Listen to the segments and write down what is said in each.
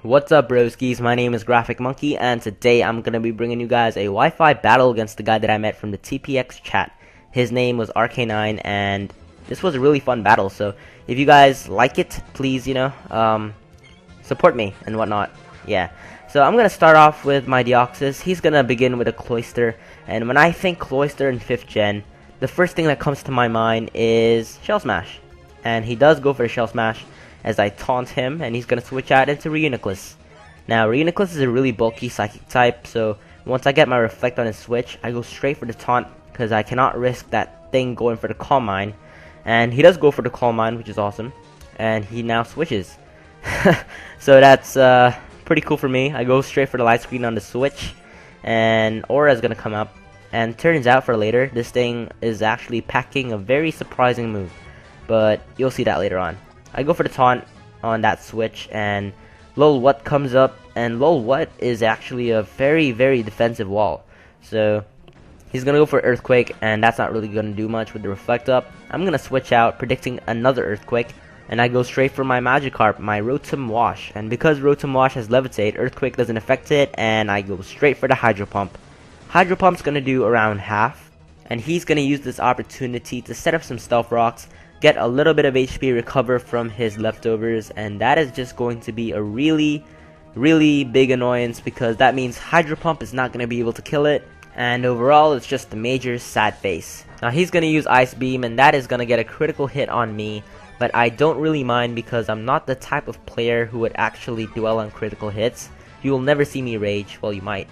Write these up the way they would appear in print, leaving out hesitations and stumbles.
What's up, broskies? My name is GraffikMonkey, and today I'm gonna be bringing you guys a Wi-Fi battle against the guy that I met from the TPX chat. His name was RK9, and this was a really fun battle. So if you guys like it, please, support me and whatnot. Yeah. So I'm gonna start off with my Deoxys. He's gonna begin with a Cloyster, and when I think Cloyster in 5th gen, the first thing that comes to my mind is Shell Smash, and he does go for a Shell Smash as I taunt him, and he's going to switch out into Reuniclus. Now, Reuniclus is a really bulky Psychic type, so once I get my Reflect on his switch, I go straight for the taunt, because I cannot risk that thing going for the Calm Mind. And he does go for the Calm Mind, which is awesome, and he now switches. So that's pretty cool for me. I go straight for the Light Screen on the switch, and Aura is going to come up. And turns out for later, this thing is actually packing a very surprising move, but you'll see that later on. I go for the taunt on that switch, and lol what comes up, and lol what is actually a very defensive wall. So he's gonna go for Earthquake, and that's not really gonna do much with the Reflect up. I'm gonna switch out, predicting another Earthquake, and I go straight for my Magikarp, my Rotom Wash. And because Rotom Wash has Levitate, Earthquake doesn't affect it, and I go straight for the Hydro Pump. Hydro Pump's gonna do around half, and he's gonna use this opportunity to set up some Stealth Rocks, get a little bit of HP, recover from his leftovers, and that is just going to be a really big annoyance, because that means Hydro Pump is not going to be able to kill it, and overall it's just a major sad face. Now he's going to use Ice Beam, and that is going to get a critical hit on me, but I don't really mind because I'm not the type of player who would actually dwell on critical hits. You will never see me rage. Well, you might,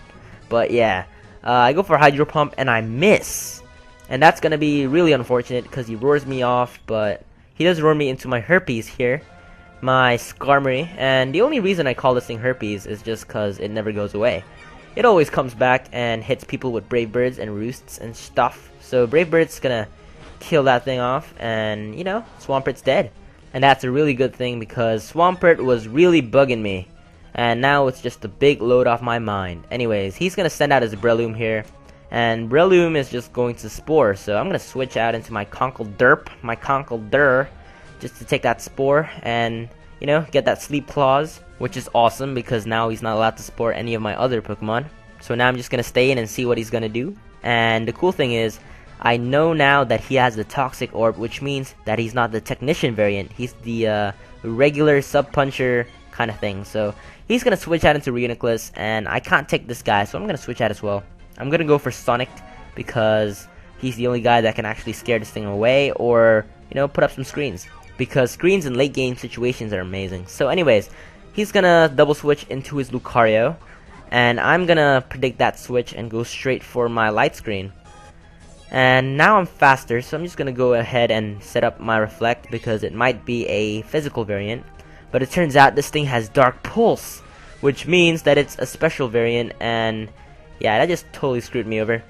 but yeah. I go for Hydro Pump and I miss. And that's gonna be really unfortunate because he roars me off, but he does roar me into my Herpes here, my Skarmory, and the only reason I call this thing Herpes is just because it never goes away. It always comes back and hits people with Brave Birds and Roosts and stuff, so Brave Bird's gonna kill that thing off, and Swampert's dead. And that's a really good thing because Swampert was really bugging me, and now it's just a big load off my mind. Anyways, he's gonna send out his Breloom here, and Breloom is just going to Spore, so I'm going to switch out into my Conkeldurr, just to take that Spore and, get that Sleep Claws, which is awesome because now he's not allowed to Spore any of my other Pokemon. So now I'm just going to stay in and see what he's going to do. And the cool thing is, I know now that he has the Toxic Orb, which means that he's not the Technician variant. He's the regular Sub-Puncher kind of thing. So he's going to switch out into Reuniclus, and I can't take this guy, so I'm going to switch out as well. I'm gonna go for Sonic because he's the only guy that can actually scare this thing away, or put up some screens, because screens in late game situations are amazing. So anyways, he's gonna double switch into his Lucario, and I'm gonna predict that switch and go straight for my Light Screen. And now I'm faster, so I'm just gonna go ahead and set up my Reflect because it might be a physical variant, but it turns out this thing has Dark Pulse, which means that it's a special variant, and yeah, that just totally screwed me over.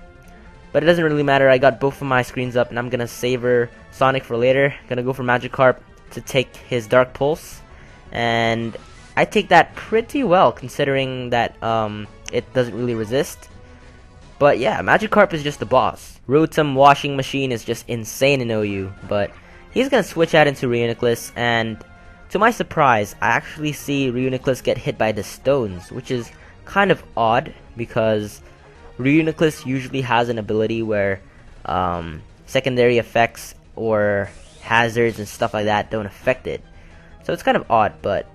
But it doesn't really matter. I got both of my screens up, and I'm gonna savor Sonic for later. Gonna go for Magikarp to take his Dark Pulse, and I take that pretty well considering that it doesn't really resist. But yeah, Magikarp is just the boss. Rotom Washing Machine is just insane in OU, but he's gonna switch out into Reuniclus, and to my surprise, I actually see Reuniclus get hit by the stones, which is kind of odd because Reuniclus usually has an ability where secondary effects or hazards and stuff like that don't affect it. So it's kind of odd, but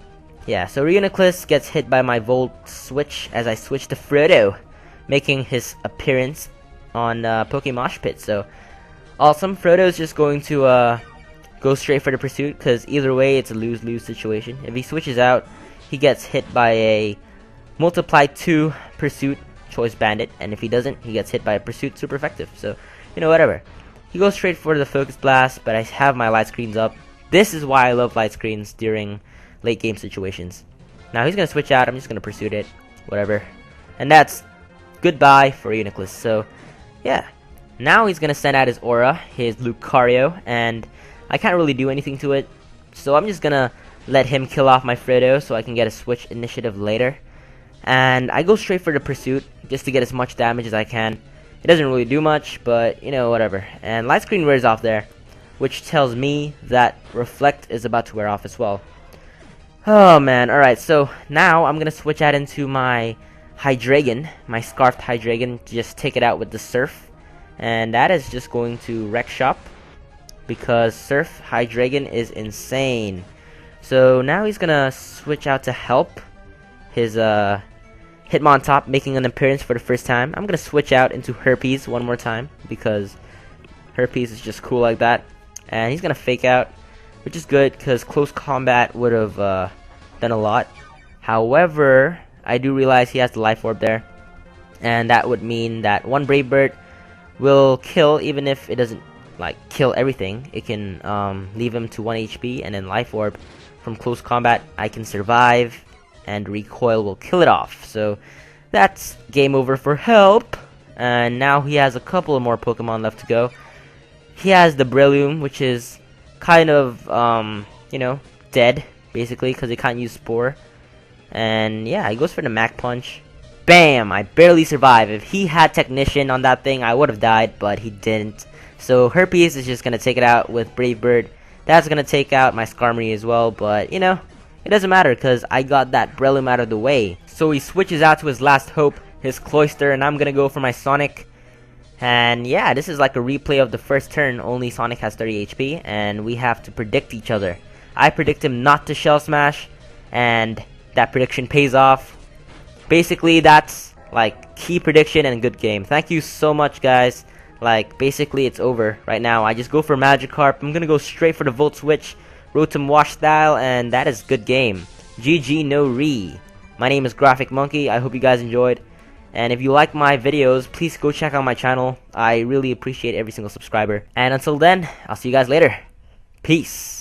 yeah. So Reuniclus gets hit by my Volt switch as I switch to Frodo, making his appearance on Pokemoshpit. So awesome. Frodo's just going to go straight for the Pursuit because either way it's a lose-lose situation. If he switches out, he gets hit by a Multiply 2 Pursuit Choice Bandit, and if he doesn't, he gets hit by a Pursuit Super Effective. So, whatever. He goes straight for the Focus Blast, but I have my Light Screens up. This is why I love Light Screens during late game situations. Now he's going to switch out. I'm just going to Pursuit it. Whatever. And that's goodbye for Reuniclus. So, yeah. Now he's going to send out his Aura, his Lucario, and I can't really do anything to it. So I'm just going to let him kill off my Frodo so I can get a switch initiative later. And I go straight for the Pursuit just to get as much damage as I can. It doesn't really do much, but whatever. And Light Screen wears off there, which tells me that Reflect is about to wear off as well. Oh man, alright, so now I'm gonna switch out into my Hydreigon, my Scarfed Hydreigon, to just take it out with the Surf. And that is just going to wreck shop, because Surf Hydreigon is insane. So now he's gonna switch out to Help, his Hitmontop making an appearance for the first time. I'm gonna switch out into Herpes one more time, because Herpes is just cool like that. And he's gonna Fake Out, which is good because close combat would have done a lot. However, I do realize he has the Life Orb there, and that would mean that one Brave Bird will kill, even if it doesn't like kill everything. It can leave him to 1 HP, and then Life Orb from close combat I can survive, and Recoil will kill it off. So that's game over for Help. And now he has a couple of more Pokemon left to go. He has the Breloom, which is kind of you know, dead basically because he can't use Spore. And yeah, he goes for the Mach Punch. Bam! I barely survived. If he had Technician on that thing, I would have died, but he didn't. So Herpes is just gonna take it out with Brave Bird. That's gonna take out my Skarmory as well, but you know, it doesn't matter because I got that Breloom out of the way. So he switches out to his last hope, his Cloyster, and I'm gonna go for my Sonic. And yeah, this is like a replay of the first turn, only Sonic has 30 HP, and we have to predict each other. I predict him not to Shell Smash, and that prediction pays off. Basically, that's like key prediction and good game. Thank you so much, guys. Like, basically it's over right now. I just go for Magikarp. I'm gonna go straight for the Volt Switch, Rotom Wash style, and that is good game. GG no re. My name is GraffikMonkey. I hope you guys enjoyed. And if you like my videos, please go check out my channel. I really appreciate every single subscriber. And until then, I'll see you guys later. Peace.